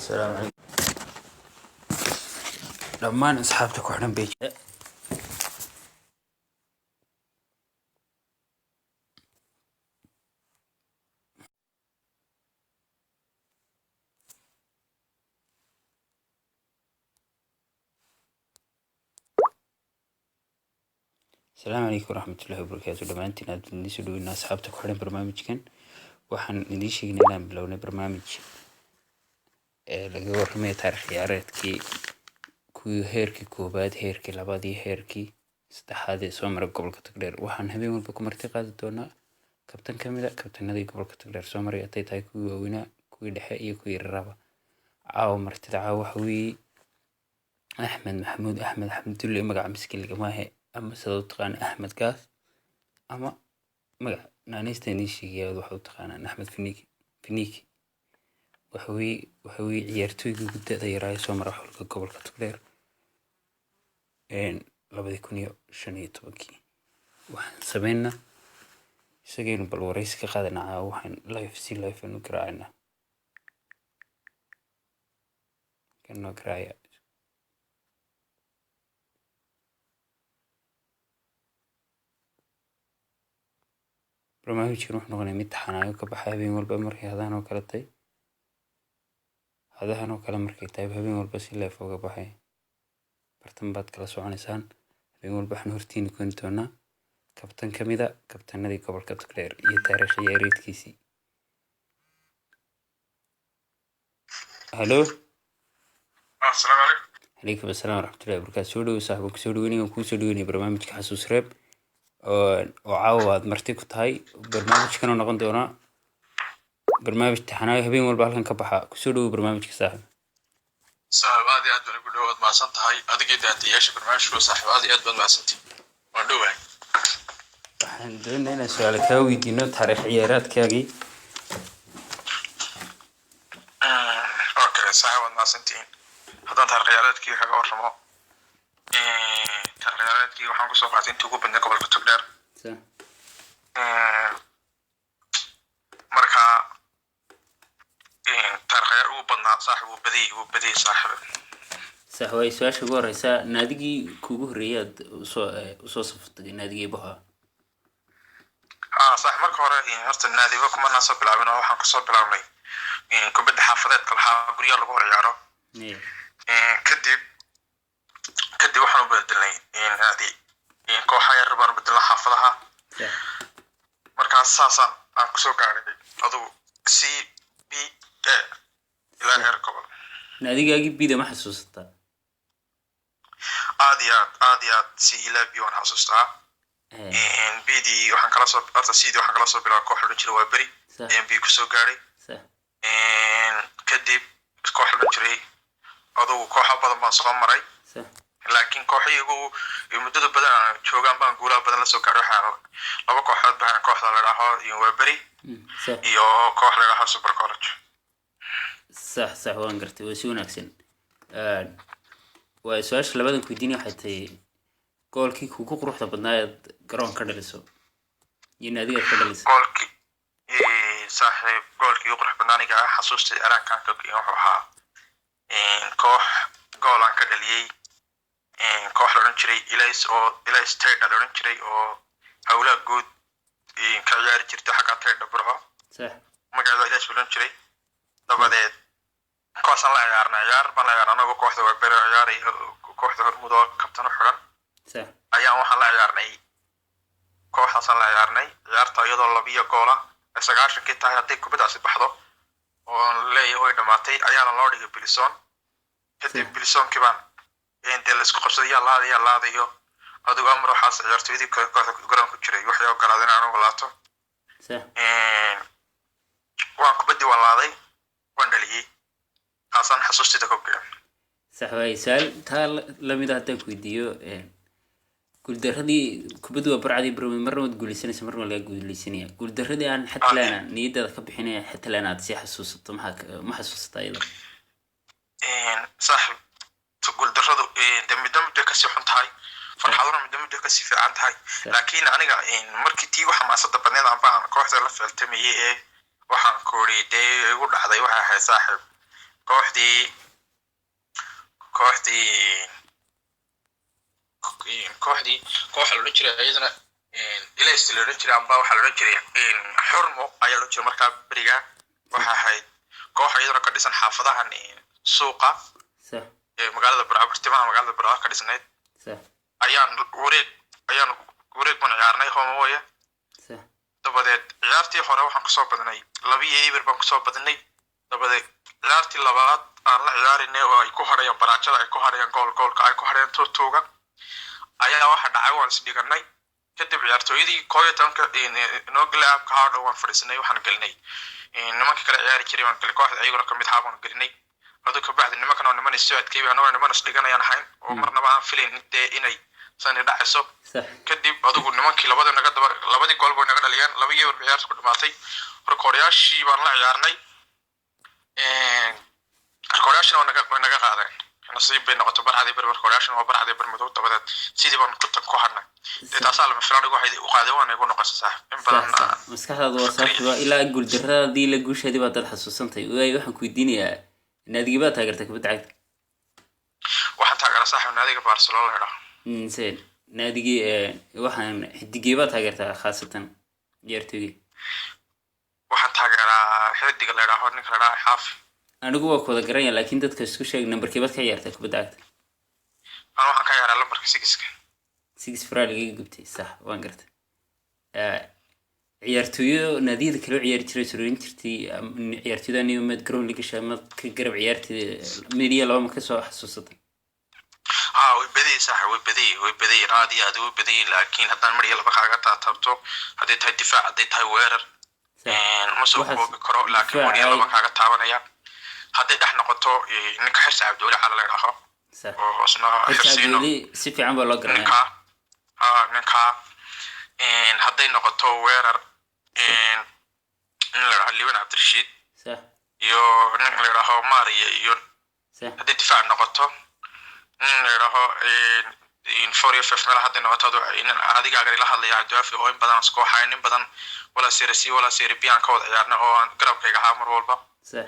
السلام عليكم لما أصحابتك وإحنا بيج السلام عليكم ورحمة الله وبركاته دمانتين أنتم نسوا إن أصحابتك وإحنا برنامج كان وحن نديش نلعب بلون برنامج لقوا رمية تاريخ يارتكي كوي هيركي كوباد هيركي لبادي هيركي استحادة سومر قبل كتقدر وحن هبي من بكم ارتقاد دونا كابتن كاملة كابتن نادي قبل كتقدر سومر يعطي تاي كوي وينا كوي دحائي كوي الرابع عاو مرتدعا وحوي أحمد محمود أحمد اللي مقع مسكين لقماهي أما سدوتقان أحمد كاس أما مقع نانيستاني شيء وحو تقان أحمد فنيكي وحوي عيارتوي قد دايراي سومر حول قبل كتقدر إن لبدي كوني شنية توكي وحن سبينا سجين بالوريس كقادنا وحن لايف إنه كراعنا كأنه كراعي برنامج يروح نغني متحنايو كبحابين والبمركي هذا أنا وكلتي هذا أنا وكلام مركي طيب هبين والبس اللي فوق بحي برتم بعد كلا سوى نسان هبين والبحن هرتين كنتونا كابتن كميدا كابتن نادي قبل كتكلير يتاريخي يريد كيسي هلو السلام عليكم. عليكم السلام ورحمة الله وبركاته سودو صاحبك سودويني وكو سودويني برنامج حسوس ريب وعاود مرتيكو تاي برنامج كانوا نقون دونا برنامج تحناي هبين والبالكن كبحا كسودو برنامج صاحب هذه أدبن أقول له ما صنت هاي هذه قد أنتياش برنامج شو صاحب هذه أدبن ما صنتي ما دوه عندنا هنا سؤال كاوي دينو تاريخ عيارات كاجي أوكي صاحب ما صنتين هذا تاريخ عيارات كي حاجة ورمه تاريخ عيارات كي وحنا قصوا بعدين تقول بدنا قبل كتقدر مركا تاريخ عيار وبنا صاحب وبدي صاحب سهوي سؤال شو رئيسا نادي كوبه رياض وصوصفت نادي بها صح مركا هراء هرت النادي وكم أنا صوب لعبنا وحنا قصوا بلعبني كبد حافظات كلها بريا لغور يعرف كدي وحنا بدلني هذه كوحة يربان بدلنا حافظها مركا أساسا أقصوا قاعد أدو سي بي إلى غير قبل نادي جاي بيدا ما حسوستا عاديات سي إلى بيون حسوستا إن بيدي وحن كلاسو أرتا سيدي وحن كلاسو بلا كوحل نجلو وبري إن بيكسو قاري kadib koox la jiray adugu kooxa badan baan soo maray laakiin kooxigu muddada badan aan joogaan baan guulaha badan la soo gaaray waxaan laba kooxood baan kooxda la dhaho iyo Weberi iyo koox la dhaho Super College صح waan gartay waa si wanaagsan waa su'aasha labadan ku weydiinay waxay tahay goolkii kugu quruxda badnaa garoon ka dhaliso in adiga ka dhaliso goolkii saaxiib goolkii ugu quruxda badnaa aniga xasuustay arankan ka wuxuu ahaa koox gool aan ka dhaliyay koox la oran jiray Ilays Tayda la oran jiray oo hawlaha guud ka ciyaari jirtay xagga Tayda Burco صح magaceeda Ilays la oran jiray dabadeed kooxan la ciyaar baan la ciyaarnay anagu kooxda Weberi ciyaaray kooxda Hormuud oo kabtan u xiran صح ayaan waxaan la ciyaarnay kooxdaasaan la ciyaarnay ciyaarta iyadoo 2 gool ah 90 tahay haddii kubadaasi baxdo oo leeyahay way dhamaatay ayaana loo dhigay Bilson kadib Bilson kibaan inta la isku qabsaday yaa laadayo adigu amro xaas ciyaartoydii kooxda garoon ku jiray waxay ogolaadeen anagu laato صح waan kubadii walaaday waan dhaliyay xasan xasuustida ku gaar صح way sal ta lamid ah tan ku weydiiyo guuldaradii kubaddu waa barcadii marna wad guulaysanaysa marna laga guulaysanaya guuldaradii aan xataa laana niyadda ka bixinay xataa laana aad si xasuusato ma xasuustaa iyada صح guuldaradu dambe ka sii xun tahay farxaduna dambe ka sii fiican tahay laakiin aniga markii tii waxa maasada badneed aan baan kooxda la faltamay waxaan kooriday ugu dhacday waxa ahay saaxiib kooxdii koox la jiray ayadana Ilays la jiray amba waxa la jiray xurmo ayaa la jiray markaa bariga waxa ahayd koox ayadana ka dhisan xaafadahan suuqa صح magaalada Burco ka dhisnayd صح ayaan wareeg baan ciyaarnay hoomooya صح dabadeed ciyaartii hore waxaan ku soo badnay 2-2 baan ku soo badnay dabadeed ciyaartii labaad aan la ciyaarinay oo ay ku harayaan baraajada ay ku harayaan goolka ay ku harayaan tuutuuga ayaa waxa dhacay waan isdhiganay kadib ciyaartooydii kooxdanka inoo galaab ka hadho waan fadhiisnay waxaan galnay nimanka kale ciyaari jiray waan galay kooxda ayaguna ka mid ahaan galnay adoo ka bacdi nimankan niman soo adkeeyay anoo niman isdhiganayaan ahayn oo marnaba aan filayn inay sani dhacayso kadib adigu nimankii labadii gool bay naga dhaliyaan 2 ciyaar ku dhamaatay rekooryaashii baan la ciyaarnay rekooryaashina naga qaadeen nasiib bay noqotay barcadii rekooryaashina waa barcadii barmadow dabadeed sidii baan ku hadnay taas la filan ugu hayday u qaaday waan igu noqosay saaxiib in badan maskaxdaadu waa sababta ilaa guuldaradii la guusheedii baad xasuusantay waxaan ku weydiinayaa naadiga baad taageertay kubadda cagta waxaan taageeraa saaxiib naadiga Barcelona la seen naadigii waxaan xidigay baad taageertaa khaasatan ciyaartoydii waxaan taageeraa xidiga la yiraahdo ninka la yiraahdo Xaafi anigu waa kooda garanaya laakiin dadka isku sheeg numberkii baad ka ciyaartay kubadda cagta أنا waxaan ka ciyaaraa lambarka 6 faraal iga gubtay sax waan gartay ciyaartooyo naadiyada kale ciyaar jiray surin jirtay ciyaartooyda niyo mid garoon liga shamad ka garab ciyaartay media laba ka soo xasuusatay way badii raadi aad way badii laakiin haddaan mar yalba kaaga taabto haday tahay difaac haday tahay weerar ma soo koobi karo laakiin mar yalba kaaga taabanaya haday dhax noqoto ninka xirsi Cabdulle cala la yiraahdo oo isna xirsiino si fiican baa loo garanayaa ninka haday noqoto weerar la Liban Abdirashiid صح iyo nin la yiraahdo Maariya iyo صح haday difaac noqoto la yiraahdo in Fourier Fefmela haday noqoto in adiga agar la hadlaya daafi oo in badan isku hayn in badan wala Serie wala Serie B aan ka wada ciyaarna oo aan garabkayga ahaa mar walba صح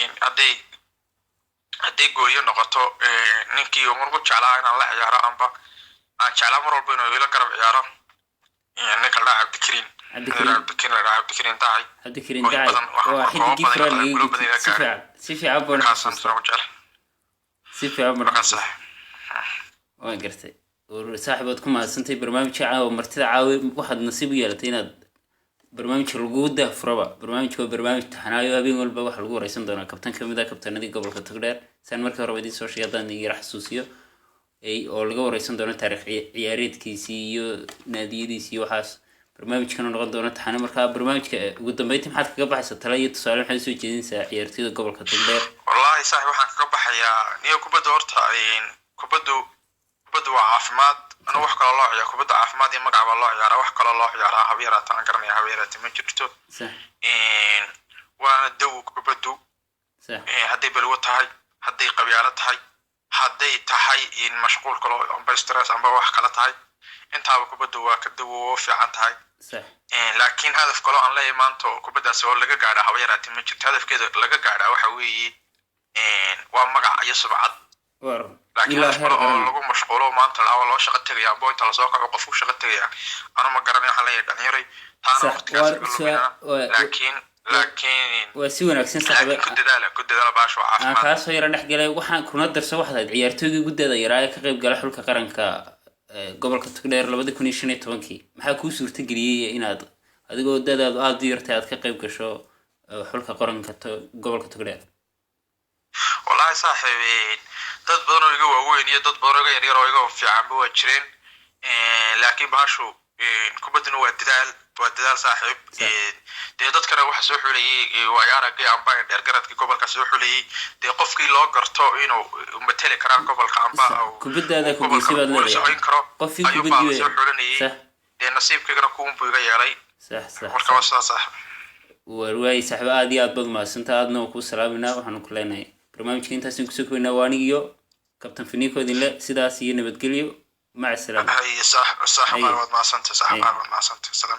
in haday gooyo noqoto ninkii uu marku jeclaa inaan la ciyaaro amba aan jeclaa mar walba inuu ila garab ciyaaro ninka la Cabdikariin tahay waa xidigii faraal si fiican baan waan gartay saaxiibaad ku mahadsantahay barnaamijka caawa martida caawi waxaad nasiib u yeelatay inaad barnaamijka lagu daafuraba barnaamijka waa barnaamij taxanaayo habeen walba waxa lagu wareysan doonaa kabtan kamid ah kabtanadii gobolka Togdheer saan markii hore idin soo sheegay haddaan idin xasuusiyo oo laga wareysan doono taariikh ciyaareedkiisii iyo naadiyadiisii waxaas barnaamijkan noqon doona taxane markaa barnaamijka ugu dambeyntii maxaad kaga baxaysaa tala iyo tusaale maxaad soo jeedinaysaa ciyaartoyda gobolka togdheer wallahi saaxiib waxaan kaga baxayaa niyo kubadda horta kubaddu waa caafimaad ana wax kale loo ciyaaro kubadda caafimaad iyo magac baa loo ciyaaraa wax kale loo ciyaaraa habeeraatan garanaya habeeraatan ma jirto waana daw kubaddu hadday balwo tahay hadday qabyaalo tahay hadday tahay in mashquul kale amba stress amba wax kale tahay intaaba kubaddu waa ka dawo fiican tahay laakiin hadaf kale aan leeyahay maanta oo kubaddaas oo laga gaadha habeeraatan ma jirto hadafkeeda laga gaadha waxa weeye waa magac iyo subcad laakiin lagu mashquulo maanta loo shaqo tagaya amba inta lasoo kaco qofku shaqo tagaya ana ma garanayo waxaan leeyahay dhalinyaray taana waqtigaas laakiin waa si wanaagsan saxabe ku dadaala baasho caafimaad kaasoo yara dhex galay waxaan kuna darso waxaad ciyaartoygii guddada yaraa ee ka qayb gala xulka qaranka gobolka togdheer 2015 maxaa kuu suurtageliyey inaad adigoo dadaadu aad u yartay aad ka qayb gasho xulka qaranka gobolka togdheer wallahi saaxiib dad badan oo iga waaweyn iyo dad badan oo iga yaryar oo iga fiican waa jireen laakiin baasho kubaddu waa dadaal saaxiib dee dadkana waxa soo xulayay waa aragay amba dheergaradkii gobolka soo xulayay dee qofkii loo garto inuu matali karo gobolka amba kubaddaada ku geysay baad leedahay qofkii kubaddi soo xulanayay dee nasiibkaygana kuun buu iga yeelay marka waa sidaas warwaay saaxiib aad iyo aad baad mahadsantahay aadna waa kuu salaaminaa waxaanu ku leenahay barnaamijka intaasaan kusoo koynaa waa anigiyo kabtan finiiko idinle sidaas iyo nabadgelyo maca salaama صح ما ما سنت صح ما سنت سلام